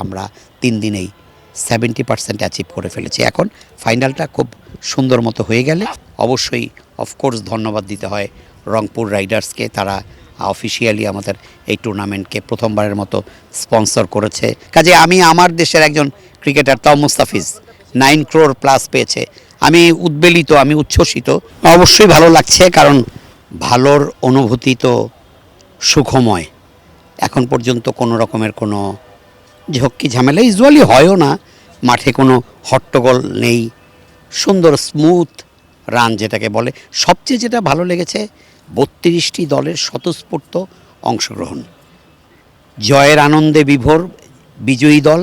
আমরা 3 দিনেই 70% অ্যাচিভ করে ফেলেছি। এখন ফাইনালটা খুব সুন্দর মতো হয়ে গেলে অবশ্যই অফকোর্স ধন্যবাদ দিতে হয় রংপুর রাইডার্সকে। তারা অফিসিয়ালি আমাদের এই টুর্নামেন্টকে প্রথমবারের মতো স্পন্সর করেছে। কাজে আমি আমার দেশের একজন ক্রিকেটার তাও মুস্তাফিজ 9 crore প্লাস পেয়েছে, আমি উদ্বেলিত, আমি উচ্ছ্বসিত, অবশ্যই ভালো লাগছে। কারণ ভালোর অনুভূতি তো সুখময়। এখন পর্যন্ত কোনো রকমের কোনো ঝক্কি ঝামেলা ইউজুয়ালি হয়ও না, মাঠে কোনো হট্টগোল নেই, সুন্দর স্মুথ রান যেটাকে বলে। সবচেয়ে যেটা ভালো লেগেছে 32টি দলের স্বতঃস্ফূর্ত অংশগ্রহণ, জয়ের আনন্দে বিভোর বিজয়ী দল,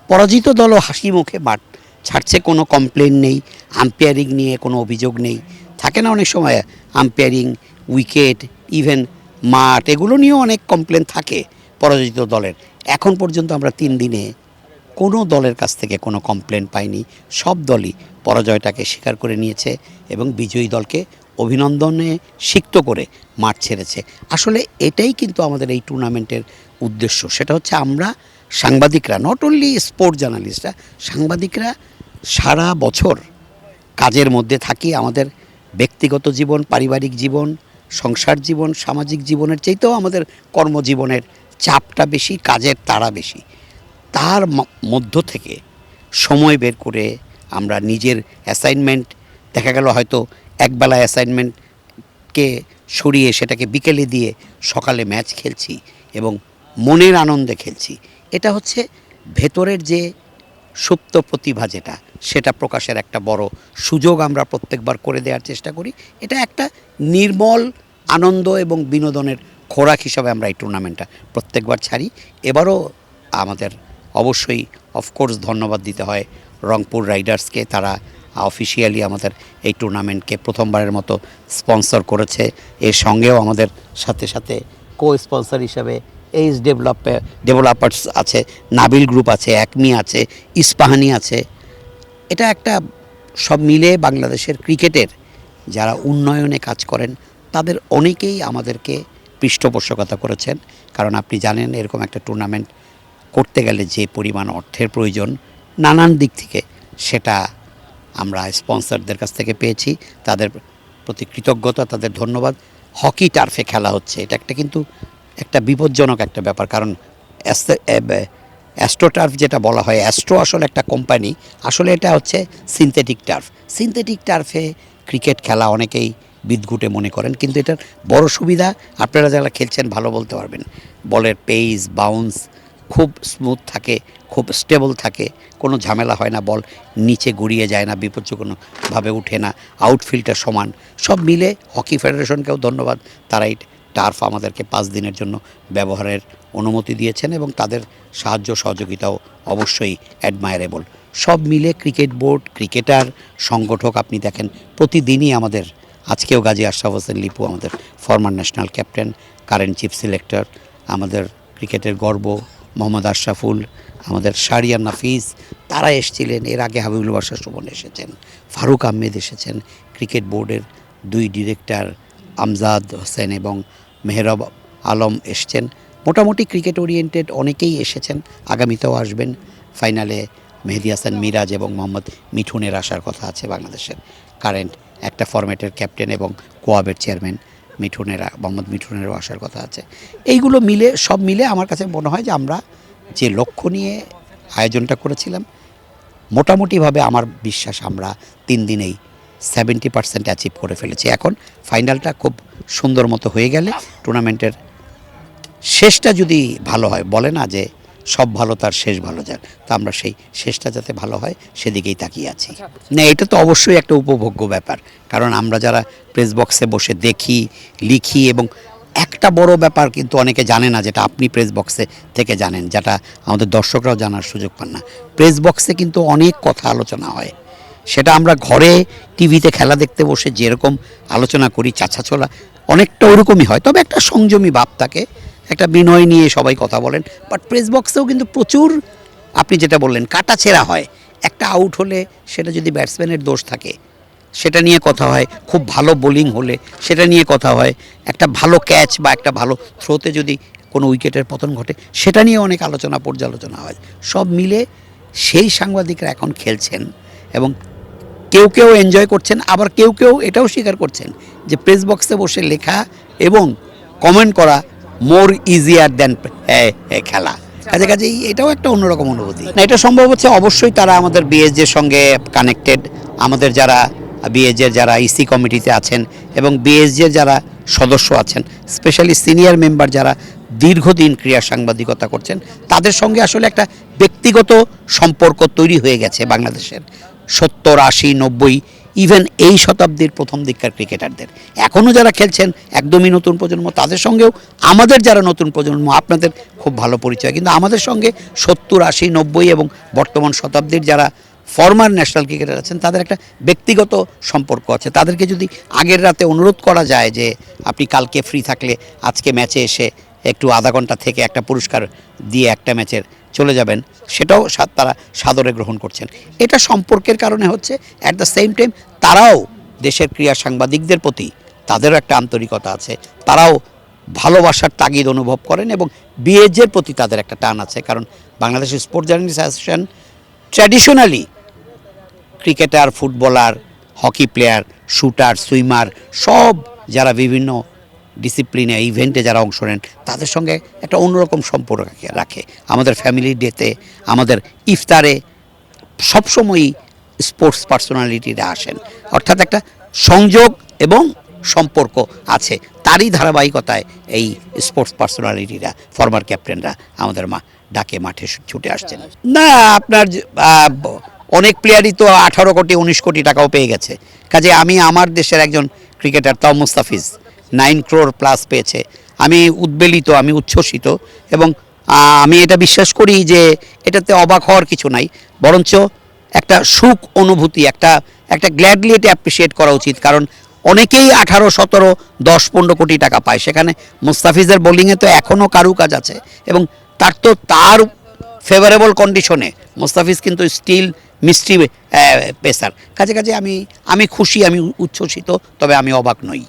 পরাজিত দলও হাসি মুখে মাঠ ছাড়ছে, কোনো কমপ্লেন নেই, আম্পায়ারিং নিয়ে কোনো অভিযোগ নেই। থাকে না অনেক সময় আম্পায়ারিং, উইকেট, ইভেন মাঠ, এগুলো নিয়েও অনেক কমপ্লেন থাকে পরাজিত দলের। এখন পর্যন্ত আমরা 3 দিনে কোনো দলের কাছ থেকে কোনো কমপ্লেন পাইনি। সব দলই পরাজয়টাকে স্বীকার করে নিয়েছে এবং বিজয়ী দলকে অভিনন্দনে সিক্ত করে মাঠ ছেড়েছে। আসলে এটাই কিন্তু আমাদের এই টুর্নামেন্টের উদ্দেশ্য। সেটা হচ্ছে আমরা সাংবাদিকরা, নট অনলি স্পোর্ট জার্নালিস্টরা, সাংবাদিকরা সারা বছর কাজের মধ্যে থাকি। আমাদের ব্যক্তিগত জীবন, পারিবারিক জীবন, সংসার জীবন, সামাজিক জীবনের চাইতেও আমাদের কর্মজীবনের চাপটা বেশি, কাজের তাড়া বেশি। তার মধ্য থেকে সময় বের করে আমরা নিজের অ্যাসাইনমেন্ট, দেখা গেল হয়তো একবেলা অ্যাসাইনমেন্টকে সরিয়ে সেটাকে বিকেলে দিয়ে সকালে ম্যাচ খেলছি এবং মনের আনন্দে খেলছি। এটা হচ্ছে ভেতরের যে সুপ্ত প্রতিভা যেটা, সেটা প্রকাশের একটা বড় সুযোগ আমরা প্রত্যেকবার করে দেওয়ার চেষ্টা করি। এটা একটা নির্মল আনন্দ এবং বিনোদনের খোরাক হিসাবে আমরা এই টুর্নামেন্টটা প্রত্যেকবার ছাড়ি। এবারও আমাদের অবশ্যই অফকোর্স ধন্যবাদ দিতে হয় রংপুর রাইডার্সকে। তারা অফিসিয়ালি আমাদের এই টুর্নামেন্টকে প্রথমবারের মতো স্পন্সর করেছে। এর সঙ্গেও আমাদের সাথে সাথে কো স্পন্সর হিসাবে এইচ ডেভেলপার্স আছে, নাবিল গ্রুপ আছে, একমি আছে, ইস্পাহানি আছে। এটা একটা সব মিলে বাংলাদেশের ক্রিকেটের যারা উন্নয়নে কাজ করেন তাদের অনেকেই আমাদেরকে পৃষ্ঠপোষকতা করেছেন। কারণ আপনি জানেন এরকম একটা টুর্নামেন্ট করতে গেলে যে পরিমাণ অর্থের প্রয়োজন নানান দিক থেকে, সেটা আমরা স্পন্সরদের কাছ থেকে পেয়েছি। তাদের প্রতি কৃতজ্ঞতা, তাদের ধন্যবাদ। হকি টার্ফে খেলা হচ্ছে, এটা কিন্তু একটা বিপজ্জনক একটা ব্যাপার। কারণ অ্যাস্ট্রো টার্ফ যেটা বলা হয়, অ্যাস্ট্রো আসলে একটা কোম্পানি, আসলে এটা হচ্ছে সিনথেটিক টার্ফ। সিনথেটিক টার্ফে ক্রিকেট খেলা অনেকেই বিদঘুটে মনে করেন, কিন্তু এটার বড় সুবিধা আপনারা যারা খেলছেন ভালো বলতে পারবেন, বলের পেস, বাউন্স খুব স্মুথ থাকে, খুব স্টেবল থাকে, কোনো ঝামেলা হয় না, বল নিচে গড়িয়ে যায় না, বিপজ্জনকভাবে উঠে না, আউটফিল্ডটা সমান। সব মিলে হকি ফেডারেশনকেও ধন্যবাদ, তারা এই টার্ফ আমাদেরকে 5 দিনের জন্য ব্যবহারের অনুমতি দিয়েছেন এবং তাদের সাহায্য সহযোগিতাও অবশ্যই অ্যাডমায়ারেবল। সব মিলে ক্রিকেট বোর্ড, ক্রিকেটার, সংগঠক আপনি দেখেন প্রতিদিনই আমাদের, আজকেও গাজী আশরাফ হোসেন লিপু আমাদের former national captain, current chief selector, আমাদের ক্রিকেটের গর্ব মোহাম্মদ আশরাফুল, আমাদের শাহরিয়ার নাফিস, তারা এসেছিলেন। এর আগে হাবিবুল বাশা সুমন এসেছেন, ফারুক আহমেদ এসেছেন, ক্রিকেট বোর্ডের 2 ডিরেক্টর আমজাদ হোসেন এবং মেহরাব আলম এসেছেন। মোটামুটি ক্রিকেট ওরিয়েন্টেড অনেকেই এসেছেন, আগামীতেও আসবেন। ফাইনালে মেহেদী হাসান মিরাজ এবং মোহাম্মদ মিঠুনের আসার কথা আছে, বাংলাদেশের কারেন্ট একটা ফরম্যাটের ক্যাপ্টেন এবং কোয়াবের চেয়ারম্যান মোহাম্মদ মিঠুনেরও আসার কথা আছে। এইগুলো মিলে, সব মিলে আমার কাছে মনে হয় যে আমরা যে লক্ষ্য নিয়ে আয়োজনটা করেছিলাম, মোটামুটিভাবে আমার বিশ্বাস আমরা 3 দিনেই 70% অ্যাচিভ করে ফেলেছি। এখন ফাইনালটা খুব সুন্দর মতো হয়ে গেলে টুর্নামেন্টের শেষটা যদি ভালো হয়, বলে না যে সব ভালো তার শেষ ভালো যায়, তো আমরা সেই শেষটা যাতে ভালো হয় সেদিকেই তাকিয়ে আছি। না, এটা তো অবশ্যই একটা উপভোগ্য ব্যাপার, কারণ আমরা যারা প্রেস বক্সে বসে দেখি, লিখি, এবং একটা বড় ব্যাপার কিন্তু অনেকে জানে না, যেটা আপনি প্রেস বক্সে থেকে জানেন, যেটা আমাদের দর্শকরাও জানার সুযোগ পান না। প্রেস বক্সে কিন্তু অনেক কথা আলোচনা হয়, সেটা আমরা ঘরে টিভিতে খেলা দেখতে বসে যেরকম আলোচনা করি চাচাছোলা, অনেকটা ওরকমই হয়, তবে একটা সংযমী ভাব থাকে, একটা বিনয় নিয়ে সবাই কথা বলেন। বাট প্রেস বক্সেও কিন্তু প্রচুর, আপনি যেটা বললেন, কাটাছেঁড়া হয়। একটা আউট হলে সেটা যদি ব্যাটসম্যানের দোষ থাকে সেটা নিয়ে কথা হয়, খুব ভালো বোলিং হলে সেটা নিয়ে কথা হয়, একটা ভালো ক্যাচ বা একটা ভালো থ্রোতে যদি কোনো উইকেটের পতন ঘটে, সেটা নিয়ে অনেক আলোচনা পর্যালোচনা হয়। সব মিলে সেই সাংবাদিকরা এখন খেলছেন এবং কেউ কেউ এনজয় করছেন, আবার কেউ কেউ এটাও স্বীকার করছেন যে প্রেস বক্সে বসে লেখা এবং কমেন্ট করা মোর ইজিয়ার দ্যান খেলা। কাজে কাজেই এটাও একটা অন্যরকম অনুভূতি। না, এটা সম্ভব হচ্ছে অবশ্যই তারা আমাদের বিএসজের সঙ্গে কানেক্টেড। আমাদের যারা বিএসজের যারা ইসি কমিটিতে আছেন এবং বিএসজের যারা সদস্য আছেন, স্পেশালি সিনিয়র মেম্বার যারা দীর্ঘদিন ক্রীড়া সাংবাদিকতা করছেন, তাদের সঙ্গে আসলে একটা ব্যক্তিগত সম্পর্ক তৈরি হয়ে গেছে বাংলাদেশের 70, 80, 90, ইভেন এই শতাব্দীর প্রথম দিককার ক্রিকেটারদের। এখনও যারা খেলছেন একদমই নতুন প্রজন্ম, তাদের সঙ্গেও আমাদের যারা নতুন প্রজন্ম, আপনাদের খুব ভালো পরিচয়, কিন্তু আমাদের সঙ্গে 70, 80, 90 এবং বর্তমান শতাব্দীর যারা ফরমার ন্যাশনাল ক্রিকেটার আছেন, তাদের একটা ব্যক্তিগত সম্পর্ক আছে। তাদেরকে যদি আগের রাতে অনুরোধ করা যায় যে আপনি কালকে ফ্রি থাকলে আজকে ম্যাচে এসে একটু আধা ঘন্টা থেকে একটা পুরস্কার দিয়ে একটা ম্যাচের চলে যাবেন, সেটাও তারা সাদরে গ্রহণ করছেন। এটা সম্পর্কের কারণে হচ্ছে। অ্যাট দ্য সেম টাইম তারাও দেশের ক্রীড়া সাংবাদিকদের প্রতি তাদেরও একটা আন্তরিকতা আছে, তারাও ভালোবাসার তাগিদ অনুভব করেন এবং বিএজের প্রতি তাদের একটা টান আছে। কারণ বাংলাদেশের sports journalist association traditionally cricketer, footballer, hockey player, shooter, swimmer, সব যারা বিভিন্ন ডিসিপ্লিনে ইভেন্টে যারা অংশ নেন, তাদের সঙ্গে একটা অন্যরকম সম্পর্ক রাখে। আমাদের ফ্যামিলি ডেতে, আমাদের ইফতারে সবসময়ই স্পোর্টস পার্সোনালিটিরা আসেন, অর্থাৎ একটা সংযোগ এবং সম্পর্ক আছে। তারই ধারাবাহিকতায় এই স্পোর্টস পার্সোনালিটিরা, ফরমার ক্যাপ্টেনরা আমাদের ডাকে মাঠে ছুটে আসছেন। না, আপনার অনেক প্লেয়ারই তো 18 কোটি 19 কোটি টাকাও পেয়ে গেছে। কাজে আমি আমার দেশের একজন ক্রিকেটার তাও মুস্তাফিজ 9 crore প্লাস পেয়েছে, আমি উদ্বেলিত, আমি উচ্ছ্বসিত এবং আমি এটা বিশ্বাস করি যে এটাতে অবাক হওয়ার কিছু নাই, বরঞ্চ একটা সুখ অনুভূতি, একটা গ্ল্যাডলি এটা অ্যাপ্রিসিয়েট করা উচিত। কারণ অনেকেই 18, 17, 10, 15 কোটি টাকা পায়, সেখানে মুস্তাফিজের বোলিংয়ে তো এখনও কারুকাজ আছে এবং তার ফেভারেবল কন্ডিশনে মুস্তাফিজ কিন্তু স্টিল মিস্ট্রি পেসার। কাজে কাজে আমি খুশি, আমি উচ্ছ্বসিত, তবে আমি অবাক নই।